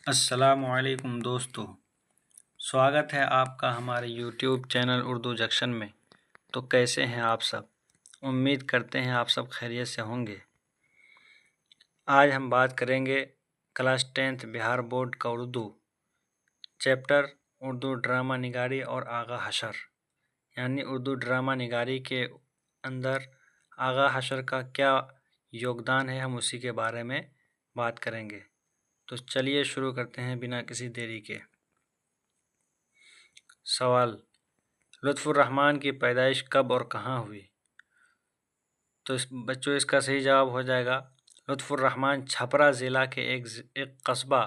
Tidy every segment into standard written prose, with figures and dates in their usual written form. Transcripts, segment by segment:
السلام علیکم دوستو، سواگت ہے آپ کا ہمارے یوٹیوب چینل اردو جنکشن میں۔ تو کیسے ہیں آپ سب؟ امید کرتے ہیں آپ سب خیریت سے ہوں گے۔ آج ہم بات کریں گے کلاس 10 بہار بورڈ کا اردو چیپٹر اردو ڈرامہ نگاری اور آغا حشر، یعنی اردو ڈرامہ نگاری کے اندر آغا حشر کا کیا یوگدان ہے، ہم اسی کے بارے میں بات کریں گے۔ تو چلیے شروع کرتے ہیں بنا کسی دیری کے۔ سوال: لطف الرحمن کی پیدائش کب اور کہاں ہوئی؟ تو بچوں اس کا صحیح جواب ہو جائے گا لطف الرحمن چھپرا ضلع کے ایک قصبہ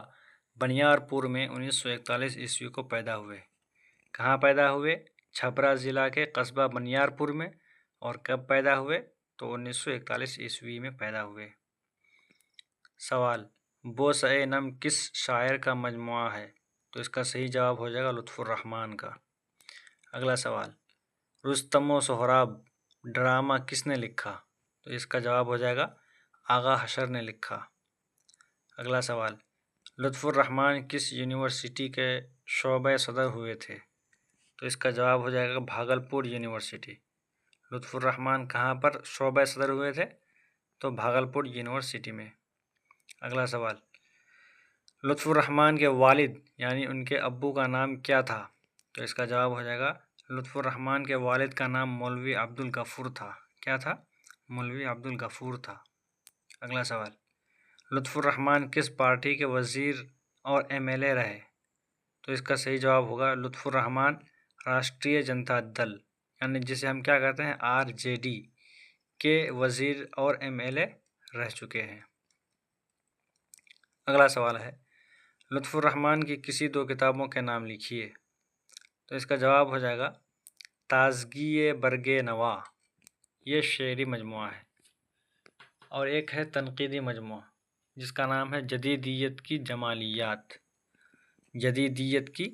بنیار پور میں 1941 عیسوی کو پیدا ہوئے۔ کہاں پیدا ہوئے؟ چھپرا ضلع کے قصبہ بنیار پور میں۔ اور کب پیدا ہوئے؟ تو 1941 عیسوی میں پیدا ہوئے۔ سوال: بوسہ نم کس شاعر کا مجموعہ ہے؟ تو اس کا صحیح جواب ہو جائے گا لطف الرحمن کا۔ اگلا سوال: رستم و سہراب ڈرامہ کس نے لکھا؟ تو اس کا جواب ہو جائے گا آغا حشر نے لکھا۔ اگلا سوال: لطف الرحمن کس یونیورسٹی کے شعبہ صدر ہوئے تھے؟ تو اس کا جواب ہو جائے گا بھاگلپور یونیورسٹی۔ لطف الرحمن کہاں پر شعبہ صدر ہوئے تھے؟ تو بھاگلپور یونیورسٹی میں۔ اگلا سوال: لطف الرحمن کے والد یعنی ان کے ابو کا نام کیا تھا؟ تو اس کا جواب ہو جائے گا لطف الرحمن کے والد کا نام مولوی عبدالغفور تھا۔ کیا تھا؟ مولوی عبدالغفور تھا۔ اگلا سوال: لطف الرحمن کس پارٹی کے وزیر اور ایم ایل اے رہے؟ تو اس کا صحیح جواب ہوگا لطف الرحمن راشٹریہ جنتا دل، یعنی جسے ہم کیا کہتے ہیں RJD کے وزیر اور ایم ایل اے رہ چکے ہیں۔ اگلا سوال ہے لطف الرحمن کی کسی دو کتابوں کے نام لکھیے۔ تو اس کا جواب ہو جائے گا تازگی برگ نوا، یہ شعری مجموعہ ہے، اور ایک ہے تنقیدی مجموعہ جس کا نام ہے جدیدیت کی جمالیات۔ جدیدیت کی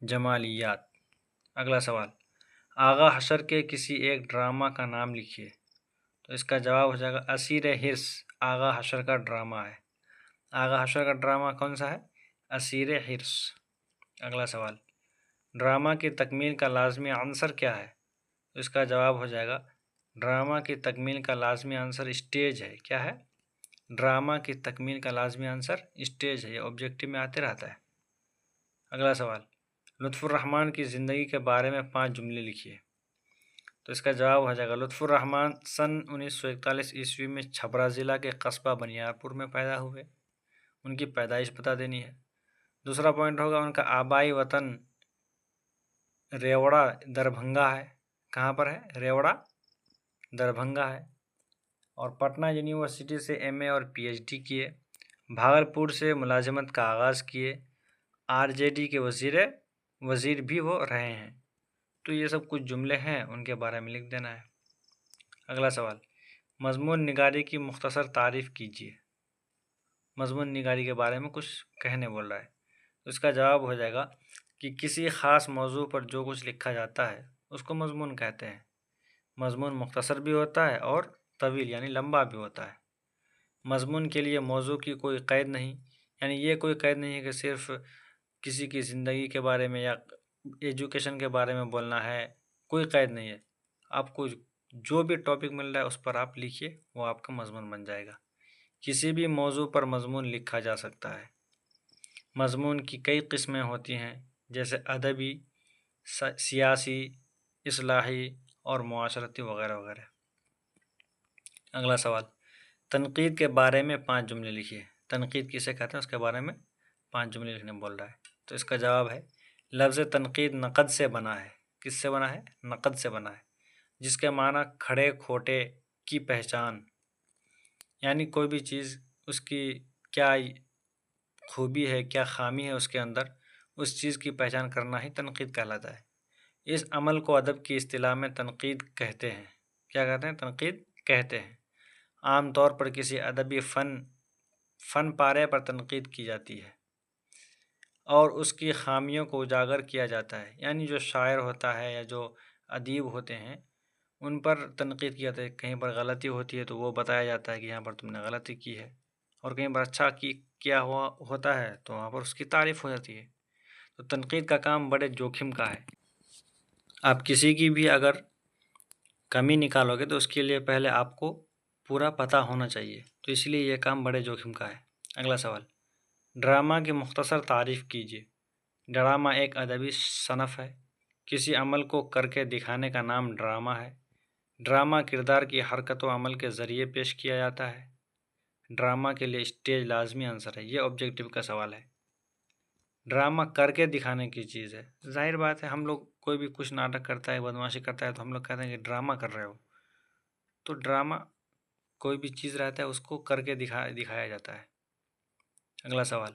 جمالیات۔ اگلا سوال: آغا حشر کے کسی ایک ڈرامہ کا نام لکھیے۔ تو اس کا جواب ہو جائے گا اسیر حرص آغا حشر کا ڈرامہ ہے۔ آغا حشر کا ڈرامہ کون سا ہے؟ اسیر حرص۔ اگلا سوال: ڈرامہ کی تکمیل کا لازمی عنصر کیا ہے؟ تو اس کا جواب ہو جائے گا ڈرامہ کی تکمیل کا لازمی عنصر اسٹیج ہے۔ کیا ہے؟ ڈرامہ کی تکمیل کا لازمی عنصر اسٹیج ہے، یہ آبجیکٹو میں آتے رہتا ہے۔ اگلا سوال: لطف الرحمن کی زندگی کے بارے میں 5 جملے لکھیے۔ تو اس کا جواب ہو جائے گا لطف الرحمن سن 1941 عیسوی میں چھپرا ضلع کے قصبہ بنیار پور میں پیدا ہوئے۔ ان کی پیدائش بتا دینی ہے۔ دوسرا پوائنٹ ہوگا ان کا آبائی وطن ریوڑا دربھنگا ہے۔ کہاں پر ہے؟ ریوڑا دربھنگا ہے۔ اور پٹنہ یونیورسٹی سے ایم اے اور پی ایچ ڈی کیے۔ بھاگلپور سے ملازمت کا آغاز کیے۔ RJD کے وزیر بھی وہ رہے ہیں۔ تو یہ سب کچھ جملے ہیں، ان کے بارے میں لکھ دینا ہے۔ اگلا سوال: مضمون نگاری کی مختصر تعریف کیجیے۔ مضمون نگاری کے بارے میں کچھ کہنے بول رہا ہے۔ تو اس کا جواب ہو جائے گا کہ کسی خاص موضوع پر جو کچھ لکھا جاتا ہے اس کو مضمون کہتے ہیں۔ مضمون مختصر بھی ہوتا ہے اور طویل یعنی لمبا بھی ہوتا ہے۔ مضمون کے لیے موضوع کی کوئی قید نہیں، یعنی یہ کوئی قید نہیں ہے کہ صرف کسی کی زندگی کے بارے میں یا ایجوکیشن کے بارے میں بولنا ہے، کوئی قید نہیں ہے۔ آپ کو جو بھی ٹاپک مل رہا ہے اس پر آپ لکھیے، وہ آپ کا مضمون بن جائے گا۔ کسی بھی موضوع پر مضمون لکھا جا سکتا ہے۔ مضمون کی کئی قسمیں ہوتی ہیں، جیسے ادبی، سیاسی، اصلاحی اور معاشرتی وغیرہ وغیرہ۔ اگلا سوال: تنقید کے بارے میں 5 جملے لکھیے۔ تنقید کسے کہتے ہیں اس کے بارے میں 5 جملے لکھنے بول رہا ہے۔ تو اس کا جواب ہے لفظ تنقید نقد سے بنا ہے۔ کس سے بنا ہے؟ نقد سے بنا ہے، جس کے معنی کھڑے کھوٹے کی پہچان، یعنی کوئی بھی چیز اس کی کیا خوبی ہے، کیا خامی ہے اس کے اندر، اس چیز کی پہچان کرنا ہی تنقید کہلاتا ہے۔ اس عمل کو ادب کی اصطلاح میں تنقید کہتے ہیں۔ کیا کہتے ہیں؟ تنقید کہتے ہیں۔ عام طور پر کسی ادبی فن پارے پر تنقید کی جاتی ہے اور اس کی خامیوں کو اجاگر کیا جاتا ہے، یعنی جو شاعر ہوتا ہے یا جو ادیب ہوتے ہیں ان پر تنقید کی جاتی ہے۔ کہیں پر غلطی ہوتی ہے تو وہ بتایا جاتا ہے کہ یہاں پر تم نے غلطی کی ہے، اور کہیں پر اچھا کیا ہوا ہوتا ہے تو وہاں پر اس کی تعریف ہو جاتی ہے۔ تو تنقید کا کام بڑے جوخم کا ہے۔ آپ کسی کی بھی اگر کمی نکالو گے تو اس کے لیے پہلے آپ کو پورا پتہ ہونا چاہیے، تو اس لیے یہ کام بڑے جوخم کا ہے۔ اگلا سوال، ڈرامہ کی مختصر تعریف کیجیے۔ ڈرامہ ایک ادبی صنف ہے۔ کسی عمل کو کر کے دکھانے کا نام ڈرامہ ہے۔ ڈرامہ کردار کی حرکت و عمل کے ذریعے پیش کیا جاتا ہے۔ ڈرامہ کے لیے اسٹیج لازمی عنصر ہے۔ یہ آبجیکٹیو کا سوال ہے۔ ڈرامہ کر کے دکھانے کی چیز ہے۔ ظاہر بات ہے، ہم لوگ کوئی بھی کچھ ناٹک کرتا ہے، بدمعاشی کرتا ہے تو ہم لوگ کہتے ہیں کہ ڈرامہ کر رہے ہو۔ تو ڈرامہ کوئی بھی چیز رہتا ہے اس کو کر کے دکھایا جاتا ہے۔ اگلا سوال،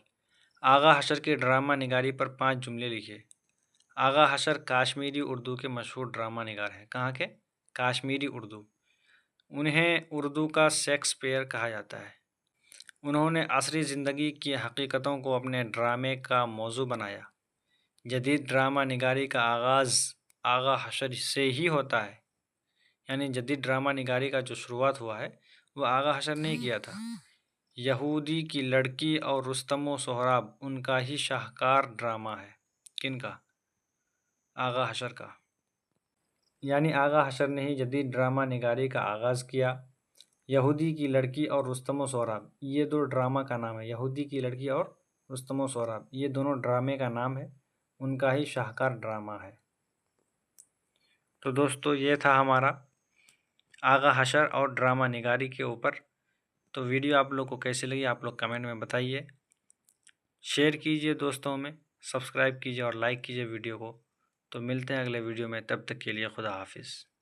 آغا حشر کی ڈرامہ نگاری پر 5 جملے لکھیے۔ آغا حشر کشمیری اردو کے مشہور ڈرامہ نگار ہیں۔ کہاں کے؟ کشمیری اردو۔ انہیں اردو کا شیکسپیئر کہا جاتا ہے۔ انہوں نے عصری زندگی کی حقیقتوں کو اپنے ڈرامے کا موضوع بنایا۔ جدید ڈرامہ نگاری کا آغاز آغا حشر سے ہی ہوتا ہے، یعنی جدید ڈرامہ نگاری کا جو شروعات ہوا ہے وہ آغا حشر نے کیا تھا۔ یہودی کی لڑکی اور رستم و سہراب ان کا ہی شاہکار ڈرامہ ہے۔ کن کا؟ آغا حشر کا۔ یعنی آغا حشر نے ہی جدید ڈرامہ نگاری کا آغاز کیا۔ یہودی کی لڑکی اور رستم و سہراب، یہ دو ڈرامہ کا نام ہے۔ یہودی کی لڑکی اور رستم و سہراب یہ دونوں ڈرامے کا نام ہے، ان کا ہی شاہکار ڈرامہ ہے۔ تو دوستو یہ تھا ہمارا آغا حشر اور ڈرامہ نگاری کے اوپر۔ تو ویڈیو آپ لوگ کو کیسی لگی آپ لوگ کمنٹ میں بتائیے، شیئر کیجئے دوستوں میں، سبسکرائب کیجئے اور لائک کیجئے ویڈیو کو۔ تو ملتے ہیں اگلے ویڈیو میں، تب تک کے لیے خدا حافظ۔